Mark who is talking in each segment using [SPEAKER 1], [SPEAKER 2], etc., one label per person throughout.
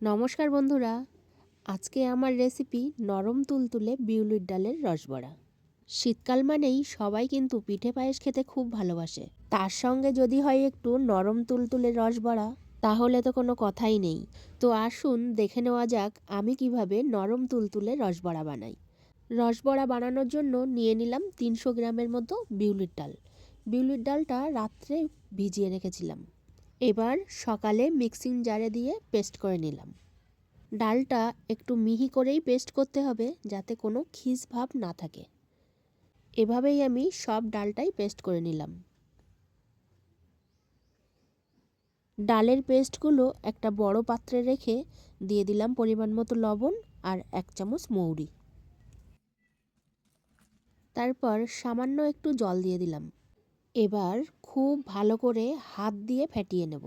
[SPEAKER 1] নমস্কার বন্ধুরা, আজকে আমার রেসিপি নরম তুলতুলে বিউলির ডালের রসবড়া। শীতকাল মানেই সবাই কিন্তু পিঠে পায়েস খেতে খুব ভালোবাসে। তার সঙ্গে যদি হয় একটু নরম তুলতুলে রসবড়া, তাহলে তো কোনো কথাই নেই। তো আসুন দেখে নেওয়া যাক আমি কিভাবে নরম তুলতুলে রসবড়া বানাই। রসবড়া বানানোর জন্য নিয়ে নিলাম 300 গ্রামের মতো বিউলির ডাল। বিউলির ডালটা রাত্রে ভিজিয়ে রেখেছিলাম। এবার সকালে মিক্সিং জারে দিয়ে পেস্ট করে নিলাম। ডালটা একটু মিহি করেই পেস্ট করতে হবে, যাতে কোনো খিস ভাব না থাকে। এভাবেই আমি সব ডালটাই পেস্ট করে নিলাম। ডালের পেস্টগুলো একটা বড় পাত্রে রেখে দিয়ে দিলাম পরিমাণ মতো লবণ আর 1 চামচ মৌরি। তারপর সামান্য একটু জল দিয়ে দিলাম। এবার খুব ভালো করে হাত দিয়ে ফেটিয়ে নেব।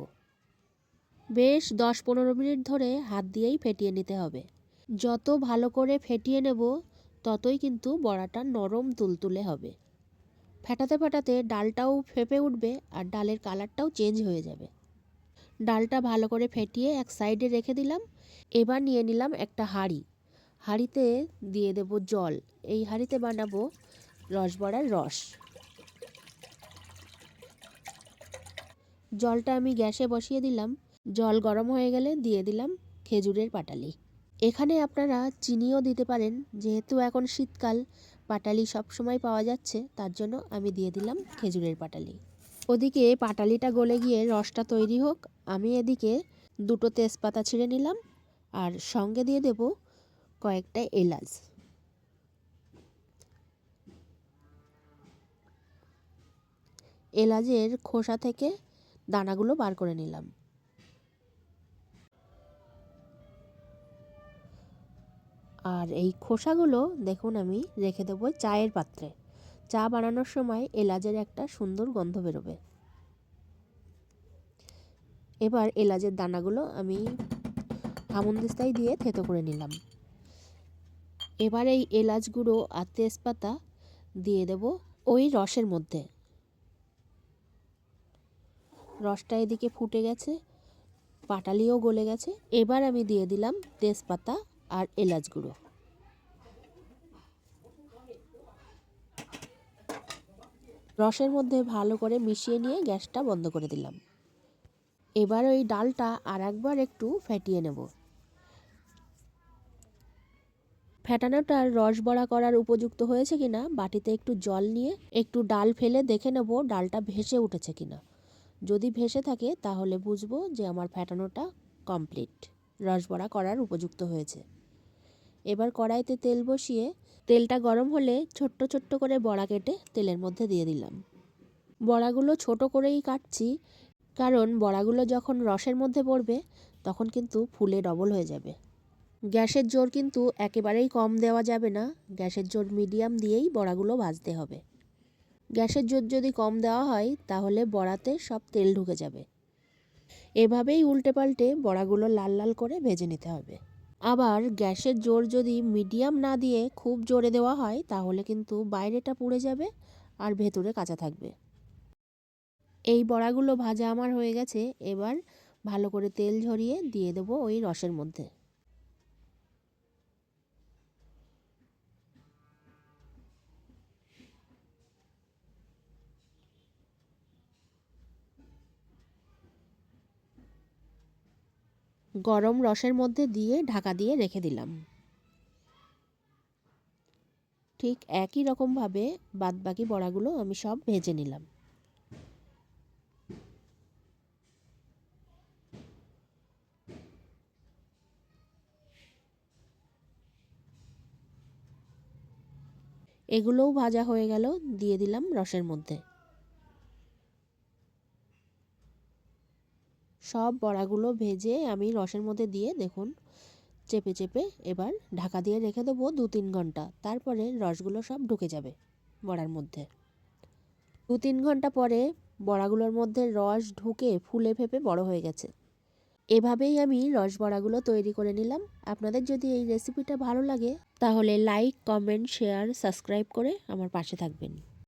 [SPEAKER 1] বেশ 10-15 মিনিট ধরে হাত দিয়েই ফেটিয়ে নিতে হবে। যত ভালো করে ফেটিয়ে নেব ততই কিন্তু বড়াটা নরম তুলতুলে হবে। ফেটাতে ফেটাতে ডালটাও ফেপে উঠবে আর ডালের কালারটাও চেঞ্জ হয়ে যাবে। ডালটা ভালো করে ফেটিয়ে এক সাইডে রেখে দিলাম। এবার নিয়ে নিলাম একটা হাঁড়ি। হাঁড়িতে দিয়ে দেব জল। এই হাঁড়িতে বানাবো রসবড়ার রস। জলটা আমি গ্যাসে বসিয়ে দিলাম। জল গরম হয়ে গেলে দিয়ে দিলাম খেজুরের পাটালি। এখানে আপনারা চিনিও দিতে পারেন, যেহেতু এখন শীতকাল, পাটালি সবসময় পাওয়া যাচ্ছে, তার জন্য আমি দিয়ে দিলাম খেজুরের পাটালি। ওদিকে পাটালিটা গলে গিয়ে রসটা তৈরি হোক, আমি এদিকে 2টো তেজপাতা ছিঁড়ে নিলাম আর সঙ্গে দিয়ে দেব কয়েকটা এলাচ। এলাচের খোসা থেকে দানাগুলো বার করে নিলাম। আর এই খোসাগুলো দেখুন আমি রেখে দেবো চায়ের পাত্রে। চা বানানোর সময় এলাচের একটা সুন্দর গন্ধ বেরোবে। এবার এলাচের দানাগুলো আমি হামুনদিস্তায় দিয়ে থেতো করে নিলাম। এবার এই এলাচ গুঁড়ো আর তেজপাতা দিয়ে দেব ওই রসের মধ্যে। রসটা এদিকে ফুটে গেছে, পাটালিও গলে গেছে। এবার আমি দিয়ে দিলাম তেজপাতা আর এলাচ গুঁড়ো। রসের মধ্যে ভালো করে মিশিয়ে নিয়ে গ্যাসটা বন্ধ করে দিলাম। এবার ওই ডালটা আর একবার একটু ফেটিয়ে নেব। ফেটানোটার রস বড়া করার উপযুক্ত হয়েছে কিনা বাটিতে একটু জল নিয়ে একটু ডাল ফেলে দেখে নেব ডালটা ভেসে উঠেছে কিনা। যদি ভেসে থাকে তাহলে বুঝবো যে আমার ফেটানোটা কমপ্লিট, রস বড়া করার উপযুক্ত হয়েছে। এবার কড়াইতে তেল বসিয়ে তেলটা গরম হলে ছোট্ট ছোট্ট করে বড়া কেটে তেলের মধ্যে দিয়ে দিলাম। বড়াগুলো ছোট করেই কাটছি, কারণ বড়াগুলো যখন রসের মধ্যে পড়বে তখন কিন্তু ফুলে ডবল হয়ে যাবে। গ্যাসের জোর কিন্তু একেবারেই কম দেওয়া যাবে না, গ্যাসের জোর মিডিয়াম দিয়েই বড়াগুলো ভাজতে হবে। গ্যাসের জোর যদি কম দেওয়া হয় তাহলে বড়াতে সব তেল ঢুকে যাবে। এভাবেই উল্টে পাল্টে বড়াগুলো লাল লাল করে ভেজে নিতে হবে। আবার গ্যাসের জোর যদি মিডিয়াম না দিয়ে খুব জোরে দেওয়া হয় তাহলে কিন্তু বাইরেটা পুড়ে যাবে আর ভেতরে কাঁচা থাকবে। এই বড়াগুলো ভাজা আমার হয়ে গেছে। এবার ভালো করে তেল ঝরিয়ে দিয়ে দেবো ওই রসের মধ্যে। গরম রসের মধ্যে দিয়ে ঢাকা দিয়ে রেখে দিলাম। ঠিক একই রকমভাবে বাদবাকি বড়াগুলো আমি সব ভেজে নিলাম। এগুলোও ভাজা হয়ে গেল, দিয়ে দিলাম রসের মধ্যে। সব বড়াগুলো ভেজে আমি রসের মধ্যে দিয়ে দেখুন চেপে চেপে এবার ঢাকা দিয়ে রেখে দেবো 2-3 ঘন্টা। তারপরে রসগুলো সব ঢুকে যাবে বড়ার মধ্যে। 2-3 ঘন্টা পরে বড়াগুলোর মধ্যে রস ঢুকে ফুলে ফেপে বড় হয়ে গেছে। এভাবেই আমি রস বড়াগুলো তৈরি করে নিলাম। আপনাদের যদি এই রেসিপিটা ভালো লাগে তাহলে লাইক, কমেন্ট, শেয়ার, সাবস্ক্রাইব করে আমার পাশে থাকবেন।